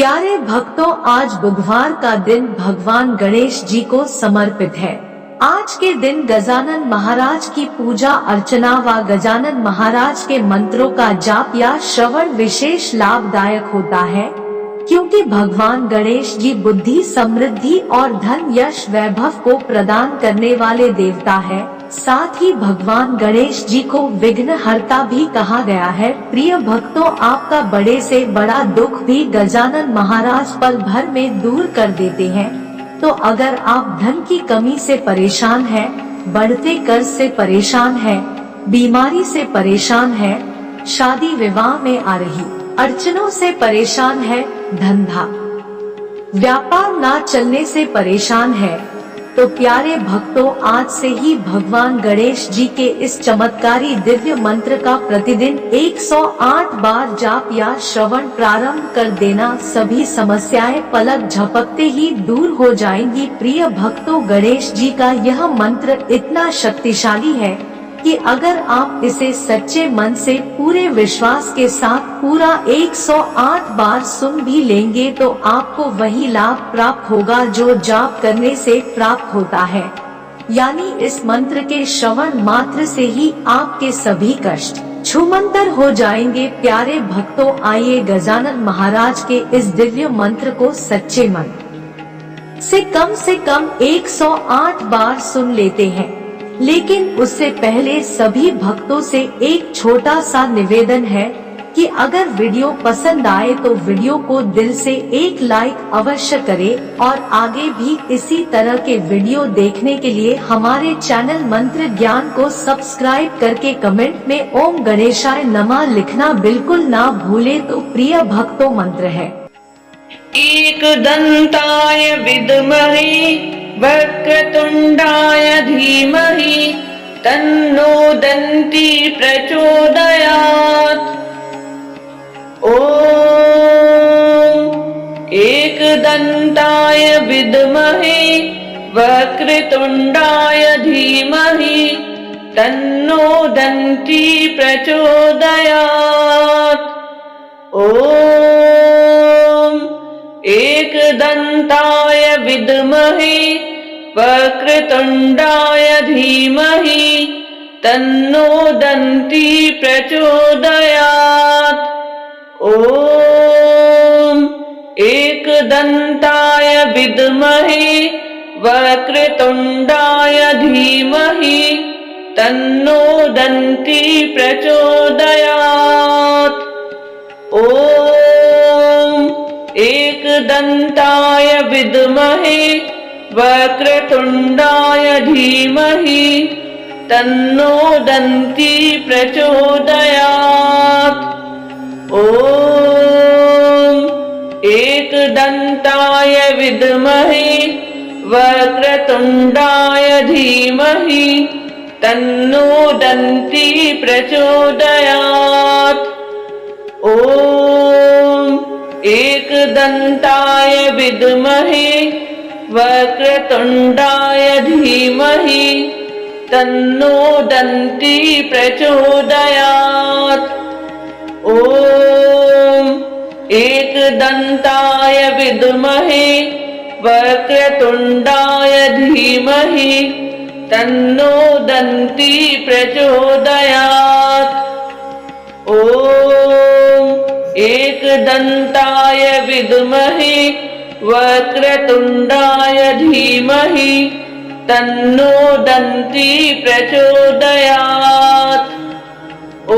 प्यारे भक्तों, आज बुधवार का दिन भगवान गणेश जी को समर्पित है। आज के दिन गजानन महाराज की पूजा अर्चना व गजानन महाराज के मंत्रों का जाप या श्रवण विशेष लाभदायक होता है, क्योंकि भगवान गणेश जी बुद्धि, समृद्धि और धन, यश, वैभव को प्रदान करने वाले देवता है। साथ ही भगवान गणेश जी को विघ्नहर्ता भी कहा गया है। प्रिय भक्तों, आपका बड़े से बड़ा दुख भी गजानन महाराज पल भर में दूर कर देते हैं। तो अगर आप धन की कमी से परेशान हैं, बढ़ते कर्ज से परेशान हैं, बीमारी से परेशान हैं, शादी विवाह में आ रही अड़चनों से परेशान है, धंधा व्यापार ना चलने से परेशान है, तो प्यारे भक्तों, आज से ही भगवान गणेश जी के इस चमत्कारी दिव्य मंत्र का प्रतिदिन 108 बार जाप या श्रवण प्रारंभ कर देना। सभी समस्याएं पलक झपकते ही दूर हो जाएंगी। प्रिय भक्तों, गणेश जी का यह मंत्र इतना शक्तिशाली है कि अगर आप इसे सच्चे मन से पूरे विश्वास के साथ पूरा 108 बार सुन भी लेंगे तो आपको वही लाभ प्राप्त होगा जो जाप करने से प्राप्त होता है। यानी इस मंत्र के श्रवण मात्र से ही आपके सभी कष्ट छूमंतर हो जाएंगे। प्यारे भक्तों, आइए गजानन महाराज के इस दिव्य मंत्र को सच्चे मन से कम 108 बार सुन लेते हैं। लेकिन उससे पहले सभी भक्तों से एक छोटा सा निवेदन है कि अगर वीडियो पसंद आए तो वीडियो को दिल से एक लाइक अवश्य करें और आगे भी इसी तरह के वीडियो देखने के लिए हमारे चैनल मंत्र ज्ञान को सब्सक्राइब करके कमेंट में ओम गणेशाय नमः लिखना बिल्कुल ना भूले। तो प्रिय भक्तों, मंत्र है एकदन्ताय विद्महे वक्रतुण्डाय धीमहि तन्नो दन्ती प्रचोदयात्। ॐ एकदन्ताय विद्महे वक्रतुण्डाय धीमहि तन्नो दन्ती प्रचोदयात्। ॐ एकदन्ताय विद्महे वक्रतुण्डाय धीमहि तन्नो दन्ती प्रचोदयात्। ॐ एकदन्ताय विद्महे वक्रतुण्डाय धीमहि तन्नो दन्ती प्रचोदयात्। ॐ एकदन्ताय विद्महे वक्रतुण्डाय धीमहि तन्नो दन्ती प्रचोदयात्। ॐ एकदन्ताय विद्महे वक्रतुण्डाय धीमहि तन्नो दन्ती प्रचोदयात्। ॐ एकदन्ताय विद्महे वक्रतुण्डाय धीमहि तन्नो दन्ती प्रचोदयात्। ॐ एकदन्ताय विद्महे वक्रतुण्डाय धीमहि तन्नो दन्ती प्रचोदयात्। ॐ एकदन्ताय विद्महे वक्रतुण्डाय धीमहि तन्नो दन्ती प्रचोदयात्। ॐ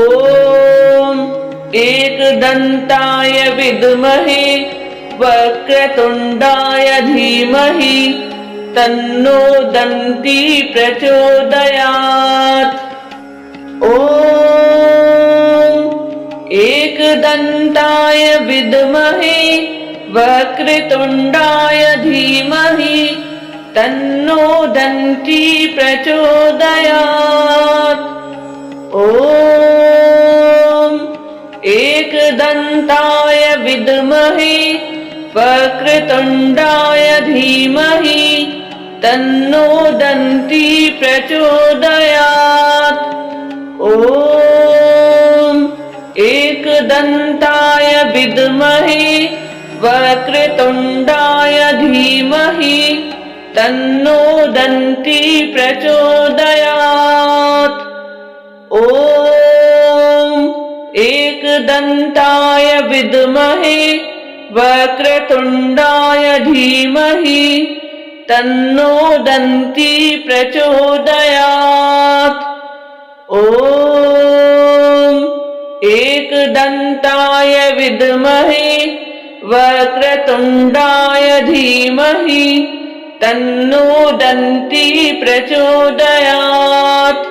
एकदन्ताय विद्महे वक्रतुण्डाय धीमहि तन्नो दन्ती प्रचोदयात्। ॐ एकदन्ताय विद्महे वक्रतुण्डाय धीमहि तन्नो दन्ती प्रचोदयात्। ॐ एकदन्ताय विद्महे वक्रतुण्डाय धीमहि तन्नो दन्ती प्रचोदयात्। ॐ एकदन्ताय विद्महे वक्रतुण्डाय धीमहि तन्नो दन्ती प्रचोदयात्। ॐ एकदन्ताय विद्महे वक्रतुण्डाय धीमहि तन्नो दन्ती प्रचोदयात्। ॐ एकदन्ताय विद्महे वक्रतुण्डाय धीमहि तन्नो दन्ती प्रचोदयात्।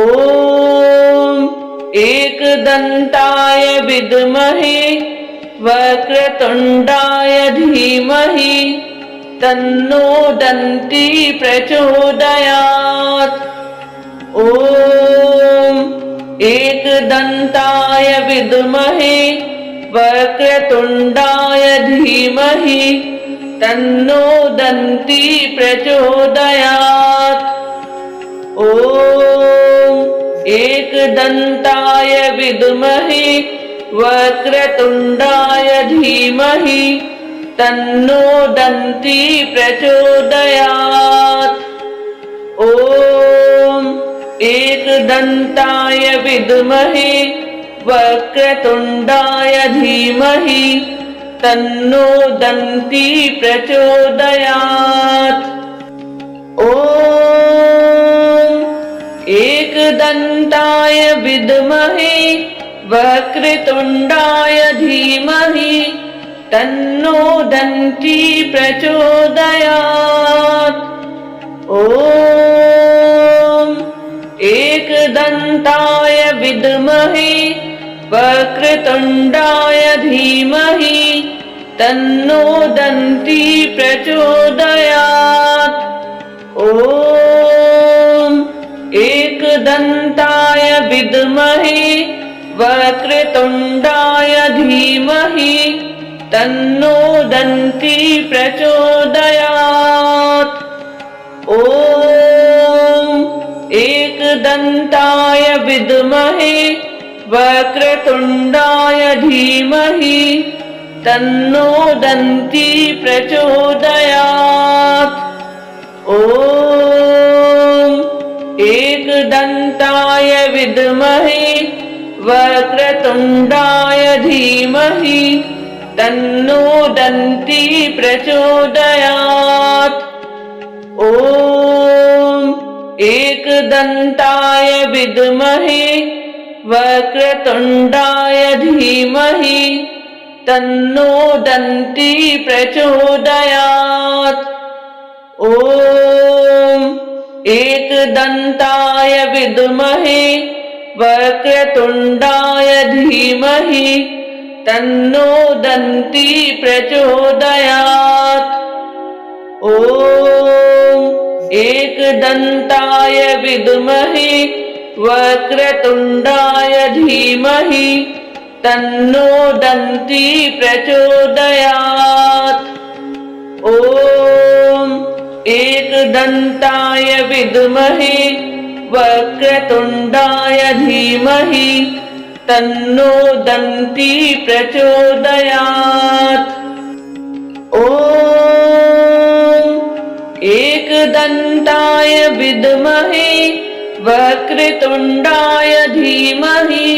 ॐ एकदन्ताय विद्महे वक्रतुण्डाय धीमहि तन्नो दन्ती प्रचोदयात्। ॐ एकदन्ताय विद्महे वक्रतुण्डाय धीमहि तन्नो दन्ती प्रचोदयात्। ॐ एकदन्ताय विद्महे वक्रतुण्डाय धीमहि तन्नो दन्ती प्रचोदयात्। ॐ एकदन्ताय विद्महे वक्रतुण्डाय धीमहि तन्नो दन्ती प्रचोदयात्। ॐ एकदन्ताय विद्महे वक्रतुण्डाय धीमहि तन्नो दन्ती प्रचोदयात्। ॐ एकदन्ताय विद्महे वक्रतुण्डाय धीमहि तन्नो दन्ती प्रचोदयात्। ॐ एकदन्ताय विद्महे वक्रतुण्डाय धीमहि तन्नो दन्ती प्रचोदयात्। ॐ एकदन्ताय विद्महे वक्रतुण्डाय धीमहि तन्नो दन्ती प्रचोदयात्। ॐ एकदन्ताय विद्महे वक्रतुण्डाय धीमहि तन्नो दन्ती प्रचोदयात्। ॐ एकदन्ताय विद्महे वक्रतुण्डाय धीमहि तन्नो दन्ती प्रचोदयात्। ॐ एकदन्ताय विद्महे वक्रतुण्डाय धीमहि तन्नो दन्ती प्रचोदयात्। ॐ एकदन्ताय विद्महे वक्रतुण्डाय धीमहि तन्नो दन्ती प्रचोदयात्। ॐ एकदन्ताय विद्महे वक्रतुण्डाय धीमहि तन्नो दन्ती प्रचोदयात्। ॐ एकदन्ताय विद्महे वक्रतुण्डाय धीमहि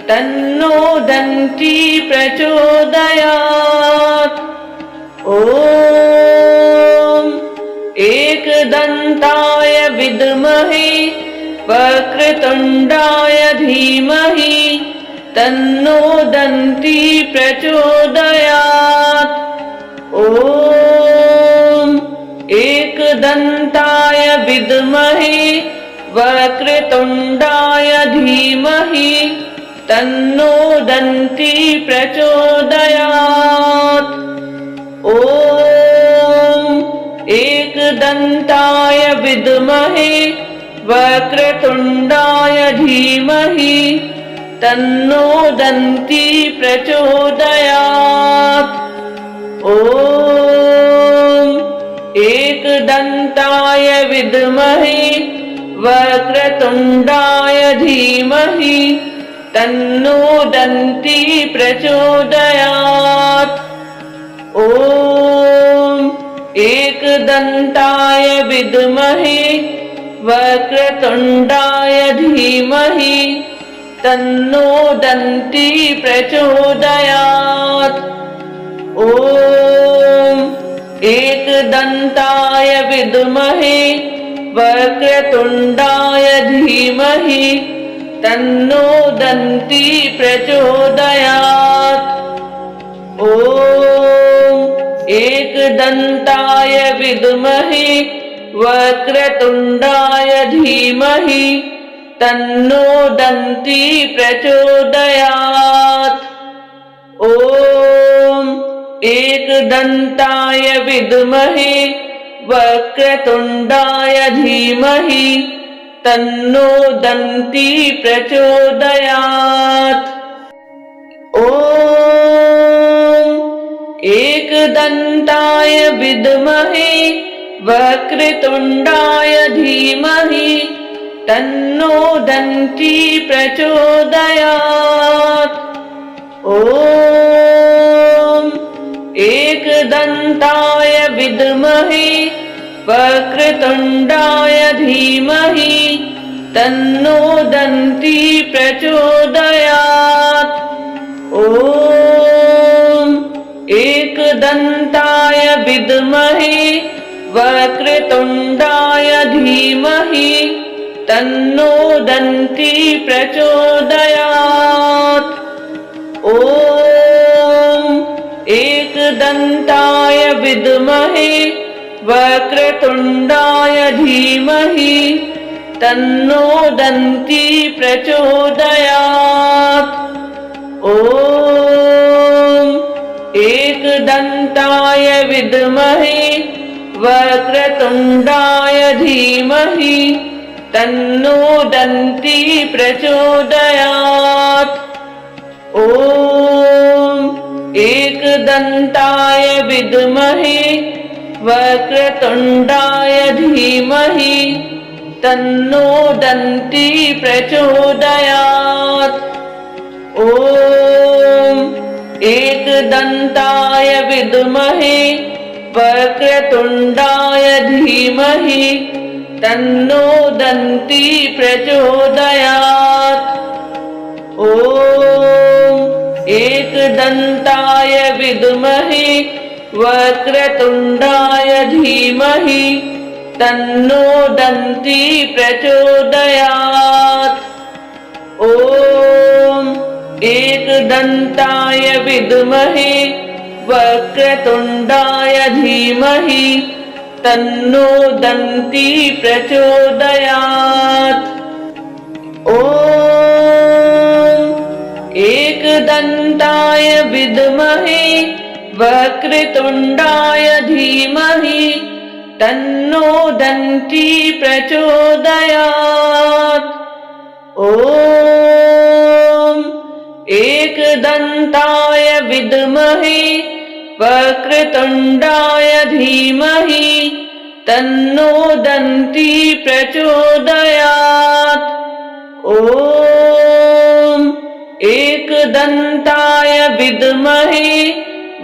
तन्नो दन्ती प्रचोदयात्। ॐ एकदन्ताय विद्महे वक्रतुण्डाय धीमहि तन्नो दन्ती प्रचोदयात्। ॐ एकदन्ताय विद्महे वक्रतुण्डाय धीमहि तन्नो दन्ती प्रचोदयात्। ॐ एकदन्ताय विद्महे वक्रतुण्डाय धीमहि तन्नो दन्ती प्रचोदयात्। ॐ एकदन्ताय विद्महे वक्रतुण्डाय धीमहि तन्नो दन्ती प्रचोदयात्। ॐ एकदन्ताय विद्महे वक्रतुण्डाय धीमहि तन्नो दन्ती प्रचोदयात्। ॐ एकदन्ताय विद्महे वक्रतुण्डाय धीमहि तन्नो दन्ती प्रचोदयात्। ॐ एकदन्ताय विद्महे वक्रतुण्डाय धीमहि तन्नो दन्ती प्रचोदयात्। ॐ एकदन्ताय विद्महे वक्रतुण्डाय धीमहि तन्नो दन्ती प्रचोदयात्। ॐ एकदन्ताय विद्महे वक्रतुण्डाय धीमहि तन्नो दन्ती प्रचोदयात्। ॐ एकदन्ताय विद्महे वक्रतुण्डाय धीमहि तन्नो दन्ती प्रचोदयात्। ॐ एकदन्ताय विद्महे वक्रतुण्डाय धीमहि तन्नो दन्ती प्रचोदयात्। ॐ एकदन्ताय विद्महे वक्रतुण्डाय धीमहि तन्नो दन्ती प्रचोदयात्। ॐ एकदन्ताय विद्महे वक्रतुण्डाय धीमहि तन्नो दन्ती प्रचोदयात्। ॐ एकदन्ताय विद्महे वक्रतुण्डाय धीमहि तन्नो दन्ती प्रचोदयात्। ॐ एकदन्ताय विद्महे वक्रतुण्डाय धीमहि तन्नो दन्ती प्रचोदयात्। ॐ एकदन्ताय विद्महे वक्रतुण्डाय धीमहि तन्नो दन्ती प्रचोदयात्। ॐ एकदन्ताय विद्महे वक्रतुण्डाय धीमहि तन्नो दन्ती प्रचोदयात्। ॐ एकदन्ताय विद्महे वक्रतुण्डाय धीमहि तन्नो दन्ती प्रचोदयात्। ॐ एकदन्ताय विद्महे वक्रतुण्डाय धीमहि तन्नो दन्ती प्रचोदयात्। ॐ एकदन्ताय विद्महे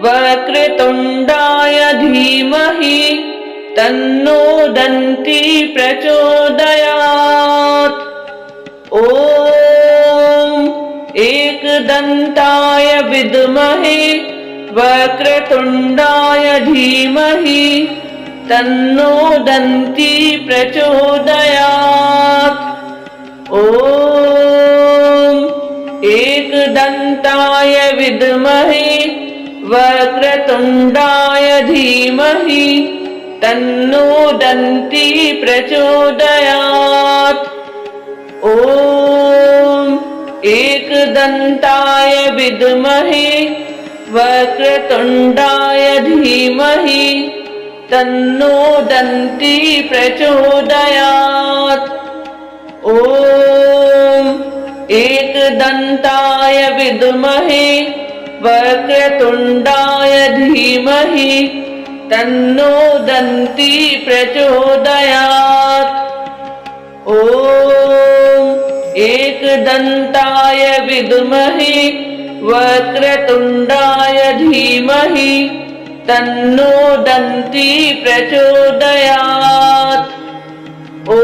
वक्रतुण्डाय धीमहि तन्नो दन्ती प्रचोदयात्। ॐ एकदन्ताय विद्महे वक्रतुण्डाय धीमहि तन्नो दन्ती प्रचोदयात्। ॐ एकदन्ताय विद्महे वक्रतुण्डाय धीमहि तन्नो दन्ती प्रचोदयात्। ॐ एकदन्ताय विद्महे वक्रतुण्डाय धीमहि तन्नो दन्ती प्रचोदयात्। ॐ एकदन्ताय विद्महे वक्रतुण्डाय धीमहि तन्नो दन्ती प्रचोदयात्। ॐ एकदन्ताय विद्महे वक्रतुण्डाय धीमहि तन्नो दन्ती प्रचोदयात्। ॐ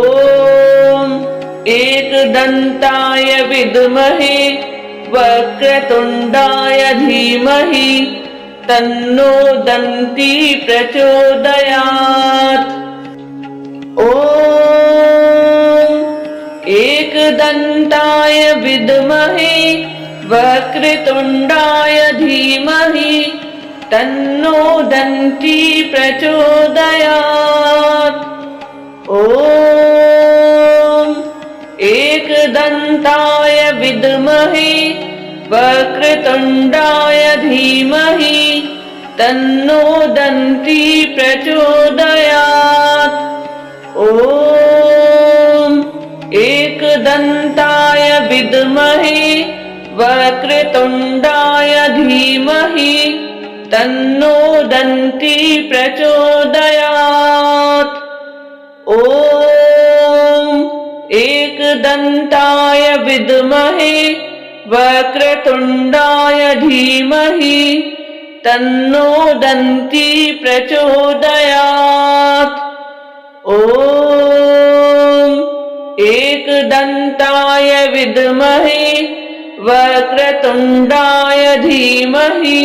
एकदन्ताय विद्महे वक्रतुण्डाय धीमहि तन्नो दन्ती प्रचोदयात्। ॐ एकदन्ताय विद्महे वक्रतुण्डाय धीमहि तन्नो दन्ती प्रचोदयात्। ॐ एकदन्ताय विद्महे वक्रतुण्डाय धीमहि तन्नो दन्ती प्रचोदयात्। ॐ एकदन्ताय विद्महे वक्रतुण्डाय धीमहि तन्नो दन्ती प्रचोदयात्। ॐ एकदन्ताय विद्महे वक्रतुण्डाय धीमहि तन्नो दन्ती प्रचोदयात्। ॐ एकदन्ताय विद्महे वक्रतुण्डाय धीमहि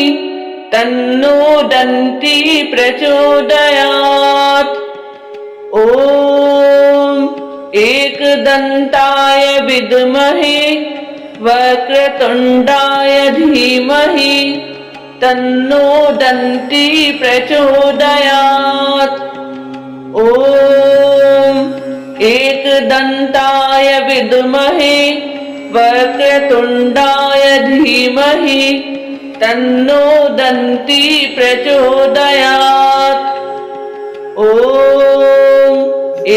तन्नो दन्ती प्रचोदयात्। ॐ एकदन्ताय विद्महे वक्रतुण्डाय धीमहि तन्नो दन्ती प्रचोदयात्। ॐ एकदन्ताय विद्महे वक्रतुण्डाय धीमहि तन्नो दन्ती प्रचोदयात्। ॐ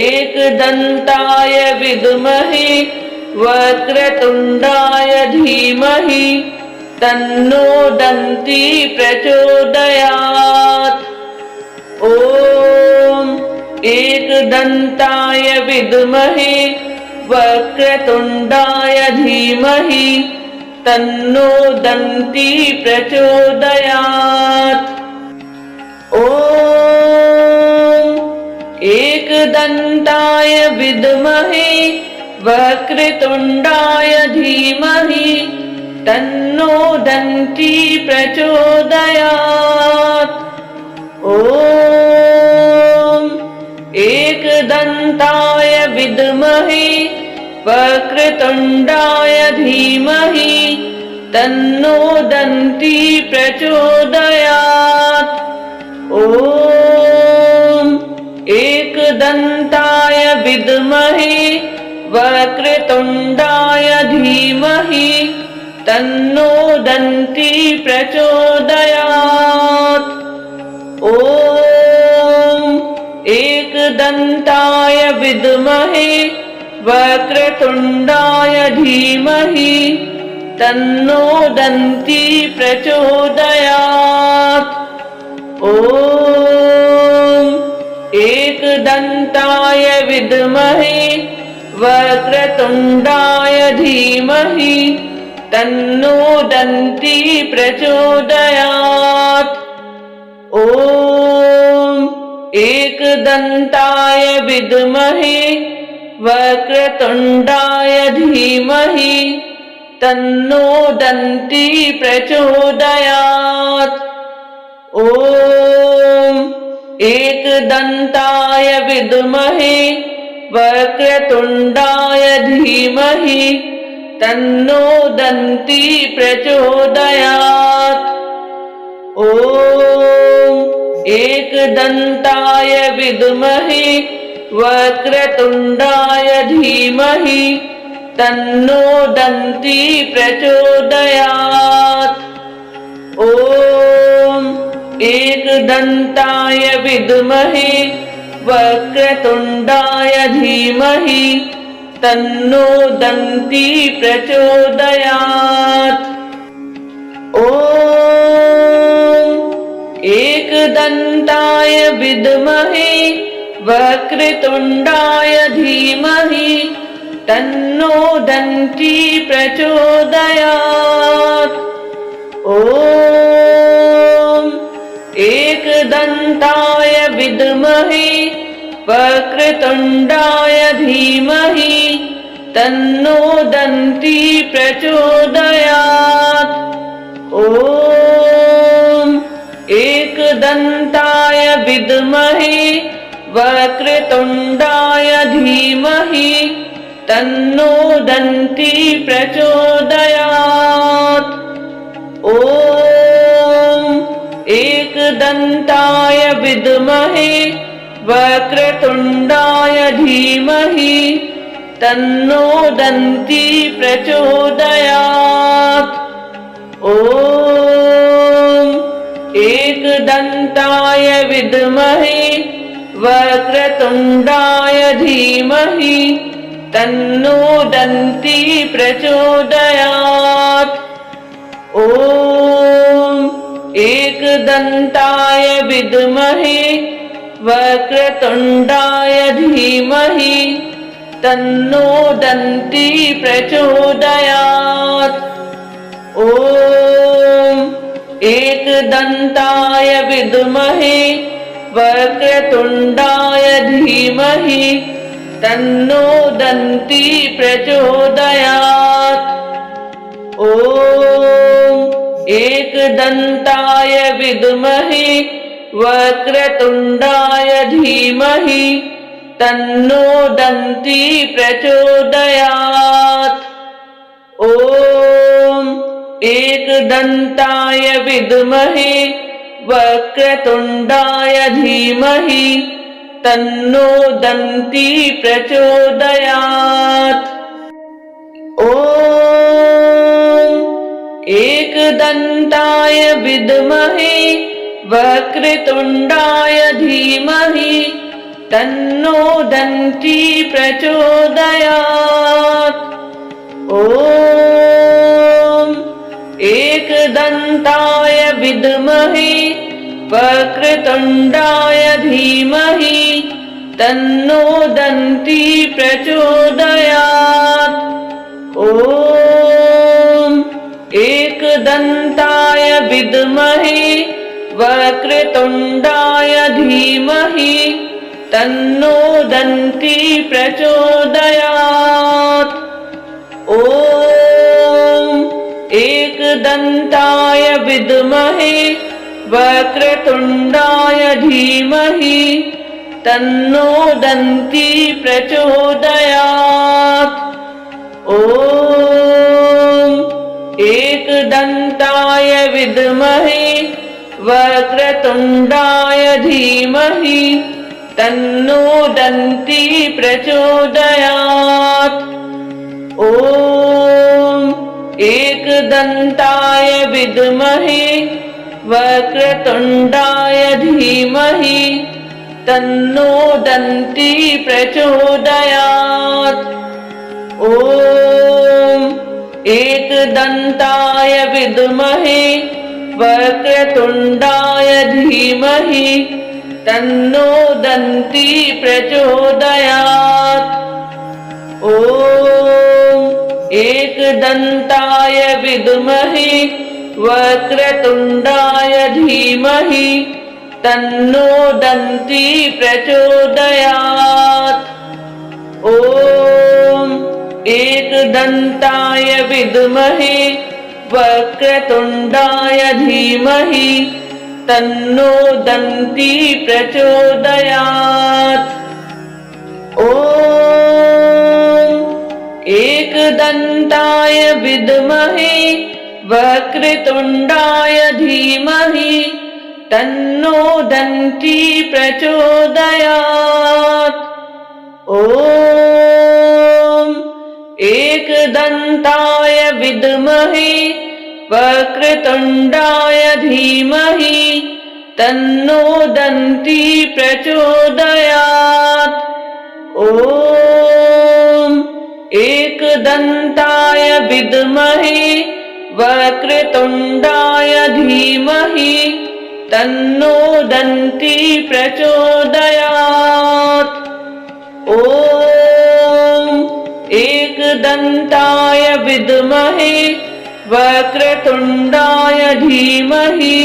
एकदन्ताय विद्महे वक्रतुण्डाय धीमहि तन्नो दन्ती प्रचोदयात्। ॐ एकदन्ताय विद्महे वक्रतुण्डाय धीमहि तन्नो दन्ती प्रचोदयात्। ॐ एकदन्ताय विद्महे वक्रतुण्डाय धीमहि तन्नो दन्ती प्रचोदयात्। ॐ एकदन्ताय विद्महे वक्रतुण्डाय धीमहि तन्नो दन्ती प्रचोदयात्। ॐ एकदन्ताय विद्महे वक्रतुण्डाय धीमहि तन्नो दन्ती प्रचोदयात्। ॐ एकदन्ताय विद्महे वक्रतुण्डाय धीमहि तन्नो दन्ती प्रचोदयात्। ॐ एकदन्ताय विद्महे वक्रतुण्डाय धीमहि तन्नो दन्ती प्रचोदयात्। ॐ एकदन्ताय विद्महे वक्रतुण्डाय धीमहि तन्नो दन्ती प्रचोदयात्। ॐ एकदन्ताय विद्महे वक्रतुण्डाय धीमहि तन्नो दन्ती प्रचोदयात्। ॐ एकदन्ताय विद्महे वक्रतुण्डाय धीमहि तन्नो दन्ती प्रचोदयात्। ॐ एकदन्ताय विद्महे वक्रतुण्डाय धीमहि तन्नो दन्ती प्रचोदयात्। ॐ एकदन्ताय विद्महे वक्रतुण्डाय धीमहि तन्नो दन्ती प्रचोदयात्। ॐ एकदन्ताय विद्महे वक्रतुण्डाय धीमहि तन्नो दन्ती प्रचोदयात्। ॐ एकदन्ताय विद्महे वक्रतुण्डाय धीमहि तन्नो दन्ती प्रचोदयात्। ॐ एकदन्ताय विद्महे वक्रतुण्डाय धीमहि तन्नो दन्ती प्रचोदयात्। ॐ एकदन्ताय विद्महे वक्रतुण्डाय धीमहि तन्नो दन्ती प्रचोदयात्। ॐ एकदन्ताय विद्महे वक्रतुण्डाय धीमहि तन्नो दन्ती प्रचोदयात्। ॐ एकदन्ताय विद्महे वक्रतुण्डाय धीमहि तन्नो दन्ती प्रचोदयात्। ॐ एकदन्ताय विद्महे वक्रतुण्डाय धीमहि तन्नो दन्ती प्रचोदयात्। ॐ एकदन्ताय विद्महे वक्रतुण्डाय धीमहि तन्नो दन्ती प्रचोदयात्। ॐ एकदन्ताय विद्महे वक्रतुण्डाय धीमहि तन्नो दन्ती प्रचोदयात्। ॐ एकदन्ताय विद्महे वक्रतुण्डाय धीमहि तन्नो दन्ती प्रचोदयात्। ॐ एकदन्ताय विद्महे वक्रतुण्डाय धीमहि तन्नो दन्ती प्रचोदयात्। ॐ एकदन्ताय विद्महे वक्रतुण्डाय धीमहि तन्नो दन्ती प्रचोदयात्। ॐ एकदन्ताय विद्महे वक्रतुण्डाय धीमहि तन्नो दन्ती प्रचोदयात्। ॐ एकदन्ताय विद्महे वक्रतुण्डाय धीमहि तन्नो दन्ती प्रचोदयात्। ॐ एकदन्ताय विद्महे वक्रतुण्डाय धीमहि तन्नो दन्ती प्रचोदयात्। ॐ एकदन्ताय विद्महे वक्रतुण्डाय धीमहि तन्नो दन्ती प्रचोदयात्। ॐ एकदन्ताय विद्महे वक्रतुण्डाय धीमहि तन्नो दन्ती प्रचोदयात्। ॐ एकदन्ताय विद्महे वक्रतुण्डाय धीमहि तन्नो दन्ती प्रचोदयात्। ॐ एकदन्ताय विद्महे वक्रतुण्डाय धीमहि तन्नो दन्ती प्रचोदयात्। ॐ एकदन्ताय विद्महे वक्रतुण्डाय धीमहि तन्नो दन्ती प्रचोदयात्। ॐ एकदन्ताय विद्महे वक्रतुण्डाय धीमहि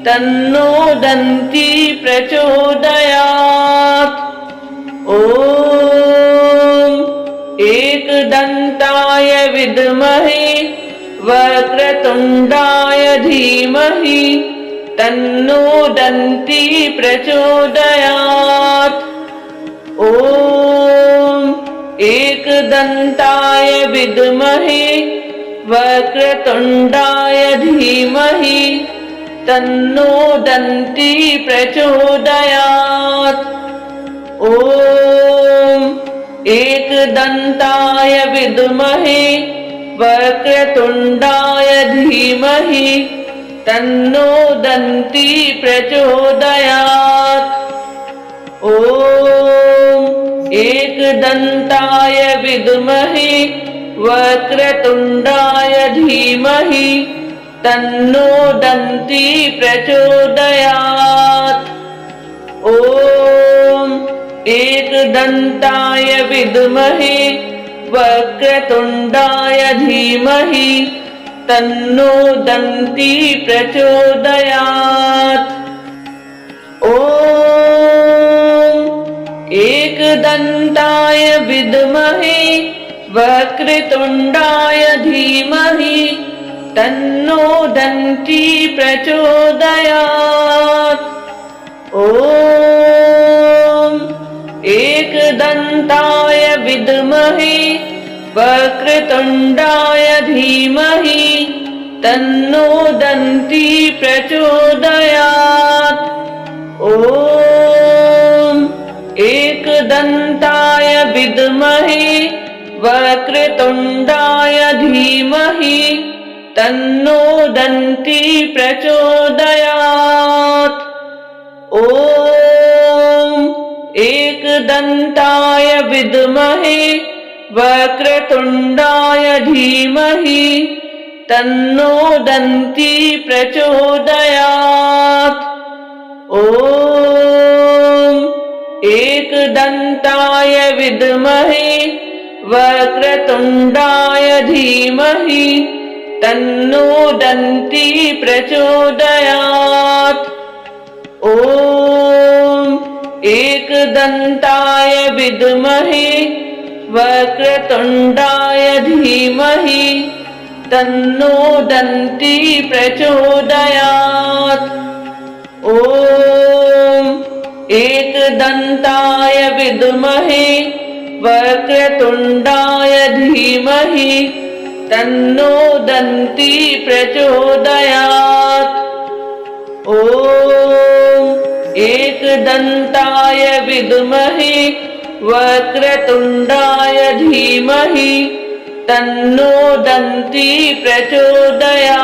तन्नो दन्ती प्रचोदयात्। ॐ एकदन्ताय विद्महे वक्रतुण्डाय धीमहि तन्नो दन्ती प्रचोदयात्। ॐ एकदन्ताय विद्महे वक्रतुण्डाय धीमहि तन्नो दन्ती प्रचोदयात्। ॐ एकदन्ताय विद्महे वक्रतुण्डाय धीमहि तन्नो दन्ती प्रचोदयात्। ॐ एकदन्ताय विद्महे वक्रतुण्डाय धीमहि तन्नो दन्ती प्रचोदयात्। ॐ एकदन्ताय विद्महे वक्रतुण्डाय धीमहि तन्नो दन्ती प्रचोदयात्। ॐ एकदन्ताय विद्महे वक्रतुण्डाय धीमहि तन्नो दन्ती प्रचोदयात्। ॐ एकदन्ताय विद्महे वक्रतुण्डाय धीमहि तन्नो दन्ती प्रचोदयात्। ॐ एकदन्ताय विद्महे वक्रतुण्डाय धीमहि तन्नो दन्ती प्रचोदयात्। ॐ एकदन्ताय विद्महे वक्रतुण्डाय धीमहि तन्नो दन्ती प्रचोदयात्। ॐ एकदन्ताय विद्महे वक्रतुण्डाय धीमहि तन्नो दन्ती प्रचोदयात्। ॐ एकदन्ताय विद्महे वक्रतुण्डाय धीमहि तन्नो दन्ती प्रचोदयात्। ॐ एकदन्ताय विद्महे वक्रतुण्डाय धीमहि तन्नो दन्ती प्रचोदयात्। ॐ एकदन्ताय विद्महे वक्रतुण्डाय धीमहि तन्नो दन्ती प्रचोदयात्।